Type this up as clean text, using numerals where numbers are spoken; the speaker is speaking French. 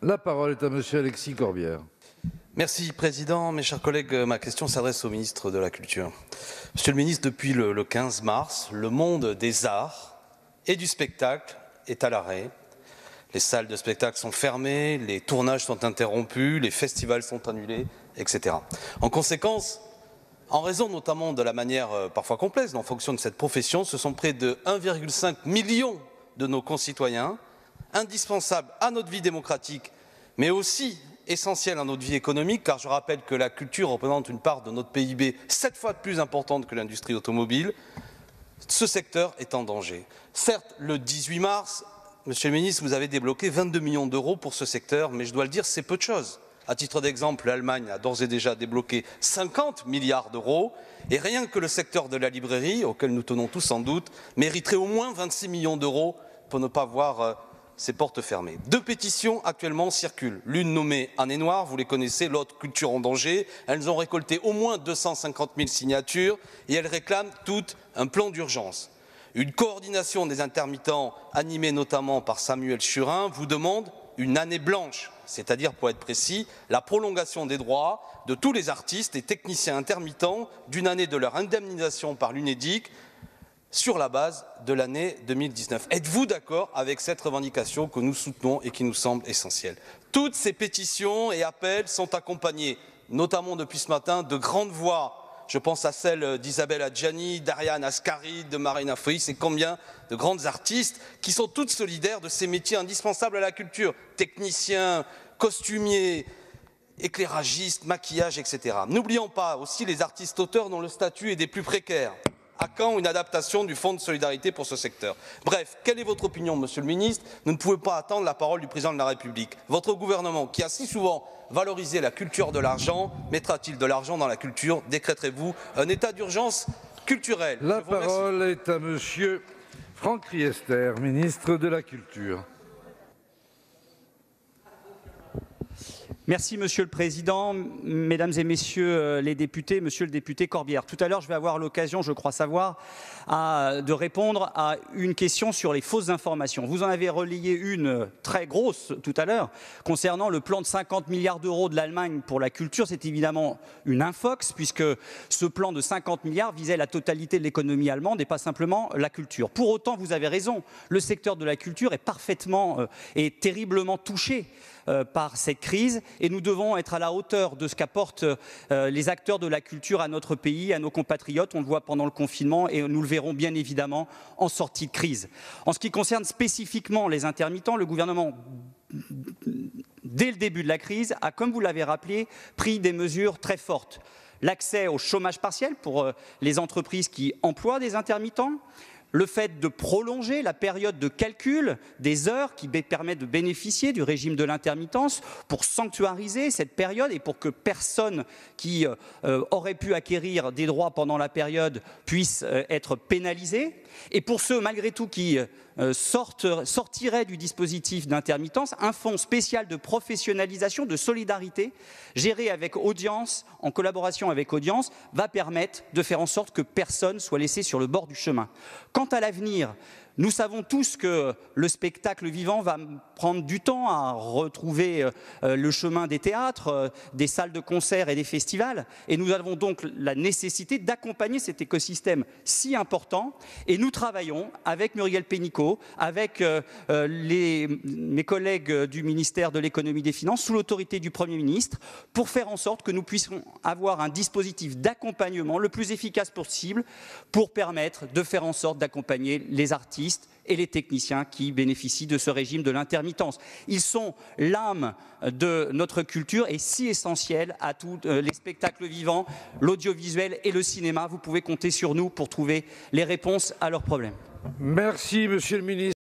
La parole est à monsieur Alexis Corbière. Merci, Président. Mes chers collègues, ma question s'adresse au ministre de la Culture. Monsieur le ministre, depuis le 15 mars, le monde des arts et du spectacle est à l'arrêt. Les salles de spectacle sont fermées, les tournages sont interrompus, les festivals sont annulés, etc. En conséquence, en raison notamment de la manière parfois complexe dont fonctionne cette profession, ce sont près de 1,5 million de nos concitoyens, indispensables à notre vie démocratique, mais aussi essentiels à notre vie économique, car je rappelle que la culture représente une part de notre PIB 7 fois plus importante que l'industrie automobile. Ce secteur est en danger. Certes, le 18 mars, Monsieur le ministre, vous avez débloqué 22 millions d'euros pour ce secteur, mais je dois le dire, c'est peu de choses. À titre d'exemple, l'Allemagne a d'ores et déjà débloqué 50 milliards d'euros, et rien que le secteur de la librairie, auquel nous tenons tous sans doute, mériterait au moins 26 millions d'euros pour ne pas voir ses portes fermées. 2 pétitions actuellement circulent, l'une nommée Année Noire, vous les connaissez, l'autre Culture en danger. Elles ont récolté au moins 250 000 signatures et elles réclament toutes un plan d'urgence. Une coordination des intermittents, animée notamment par Samuel Churin, vous demande une année blanche, c'est-à-dire, pour être précis, la prolongation des droits de tous les artistes et techniciens intermittents d'une année de leur indemnisation par l'UNEDIC sur la base de l'année 2019. Êtes-vous d'accord avec cette revendication que nous soutenons et qui nous semble essentielle? Toutes ces pétitions et appels sont accompagnés, notamment depuis ce matin, de grandes voix. Je pense à celle d'Isabelle Adjani, d'Ariane Ascari, de Marina Foïs et combien de grandes artistes qui sont toutes solidaires de ces métiers indispensables à la culture. Techniciens, costumiers, éclairagistes, maquillage, etc. N'oublions pas aussi les artistes auteurs dont le statut est des plus précaires. À quand une adaptation du Fonds de solidarité pour ce secteur? Bref, quelle est votre opinion, Monsieur le ministre? Nous ne pouvons pas attendre la parole du Président de la République. Votre gouvernement, qui a si souvent valorisé la culture de l'argent, mettra-t-il de l'argent dans la culture? Décréterez-vous un état d'urgence culturelle? La parole est à monsieur Franck Riester, ministre de la Culture. Merci Monsieur le Président, Mesdames et Messieurs les députés, Monsieur le député Corbière. Tout à l'heure, je vais avoir l'occasion, je crois savoir, de répondre à une question sur les fausses informations. Vous en avez relayé une très grosse tout à l'heure concernant le plan de 50 milliards d'euros de l'Allemagne pour la culture. C'est évidemment une infox puisque ce plan de 50 milliards visait la totalité de l'économie allemande et pas simplement la culture. Pour autant, vous avez raison, le secteur de la culture est parfaitement et terriblement touché par cette crise et nous devons être à la hauteur de ce qu'apportent les acteurs de la culture à notre pays, à nos compatriotes. On le voit pendant le confinement et nous le verrons bien évidemment en sortie de crise. En ce qui concerne spécifiquement les intermittents, le gouvernement, dès le début de la crise, a, comme vous l'avez rappelé, pris des mesures très fortes. L'accès au chômage partiel pour les entreprises qui emploient des intermittents, le fait de prolonger la période de calcul des heures qui permet de bénéficier du régime de l'intermittence pour sanctuariser cette période et pour que personne qui aurait pu acquérir des droits pendant la période puisse être pénalisé. Et pour ceux, malgré tout, qui sortiraient du dispositif d'intermittence, un fonds spécial de professionnalisation, de solidarité, géré avec Audience, en collaboration avec Audience, va permettre de faire en sorte que personne soit laissé sur le bord du chemin. Quant à l'avenir, nous savons tous que le spectacle vivant va prendre du temps à retrouver le chemin des théâtres, des salles de concert et des festivals. Et nous avons donc la nécessité d'accompagner cet écosystème si important. Et nous travaillons avec Muriel Pénicaud, avec mes collègues du ministère de l'économie et des finances, sous l'autorité du Premier ministre, pour faire en sorte que nous puissions avoir un dispositif d'accompagnement le plus efficace possible pour permettre de faire en sorte d'accompagner les artistes et les techniciens qui bénéficient de ce régime de l'intermittence. Ils sont l'âme de notre culture et si essentiels à tous les spectacles vivants, l'audiovisuel et le cinéma. Vous pouvez compter sur nous pour trouver les réponses à leurs problèmes. Merci, Monsieur le ministre.